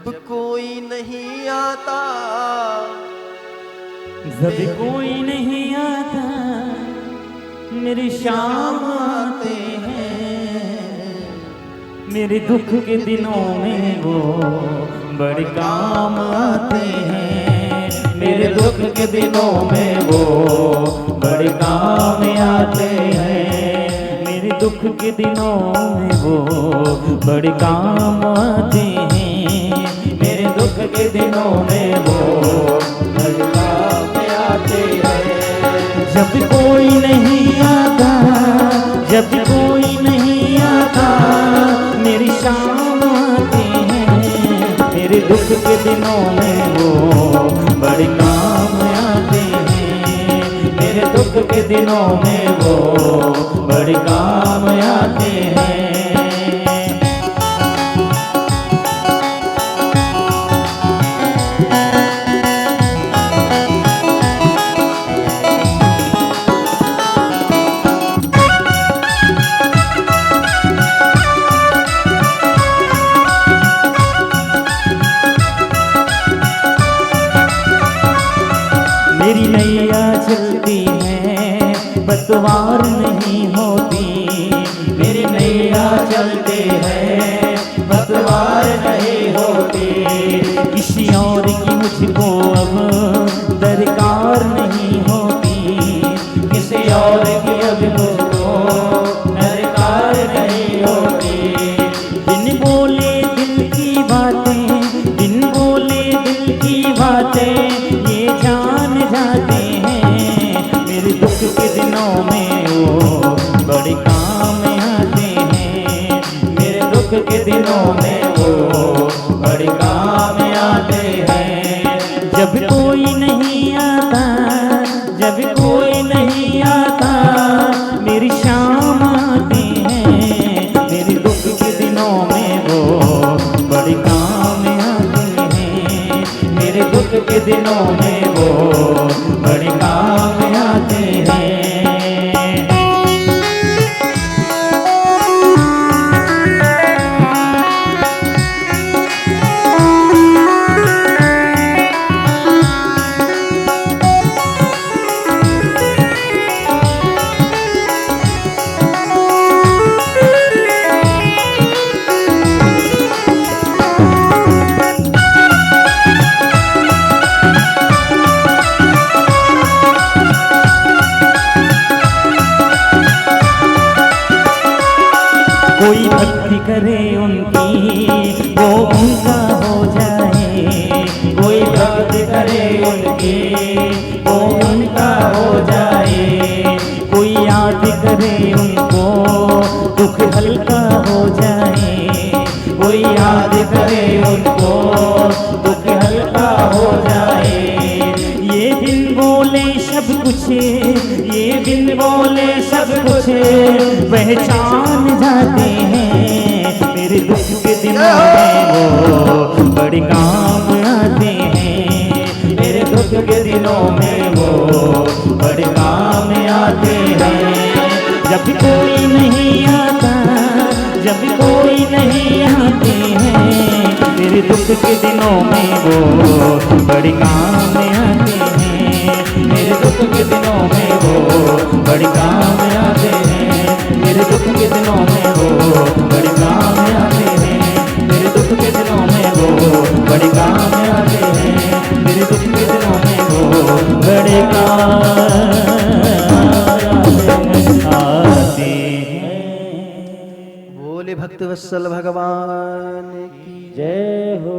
जब कोई नहीं आता, जब कोई नहीं आता मेरी शाम आते हैं। मेरे दुख के दिनों में वो बड़े काम आते हैं। मेरे दुख के दिनों में वो बड़े काम आते हैं। मेरे दुख के दिनों में वो बड़े काम आते हैं। मेरे दुख के दिनों में वो बड़े काम आते हैं। जब कोई नहीं आता, जब कोई नहीं आता मेरी शाम आते हैं। मेरे दुख के दिनों में वो बड़े काम आते हैं। मेरे दुख के दिनों में वो बड़े काम आते हैं। मेरी नैया चलती है पतवार नहीं होती। मेरी नैया चलती है पतवार नहीं होती। किसी और की मुझको अब दरकार नहीं होती। किसी और की अब मुझको दरकार नहीं होती। बिन बोले दिल की बातें, बिन बोले दिल की बातें ये जान जाते हैं। मेरे दुख के दिनों में वो बड़े काम आते हैं। मेरे दुख के दिनों में वो बड़े काम आते हैं। जब कोई नहीं आता, जब कोई नहीं आता मेरी शाम आते हैं। मेरे दुख के दिनों में वो बड़े काम आते हैं। मेरे दुख के दिनों में वो बड़े काम आते हैं। कोई भक्ति करे उनकी वो उनका हो जाए। कोई भक्ति करे उनकी वो उनका हो जाए। कोई याद करे उनको दुख हल्का हो जाए। कोई याद करे उनको दुख हल्का हो जाए। ये बिन बोले सब कुछ, ये बिन बोले सब कुछ पहचान जाते हैं। मेरे दुख के दिनों में वो बड़े काम आते हैं। मेरे दुख के दिनों में वो बड़े काम आते हैं। जब कोई नहीं आता, जब कोई नहीं आते हैं मेरे दुख के दिनों में वो बड़े काम आते हैं। मेरे दुख के दिनों में वो बड़े काम आते हैं। मेरे दुख के दिनों में वो बड़े काम आते हैं। मेरे दुख के दिनों में वो बड़े काम आते हैं। मेरे दुख के दिनों में वो बड़े काम आते हैं। बोले भक्त वत्सल भगवान की जय हो।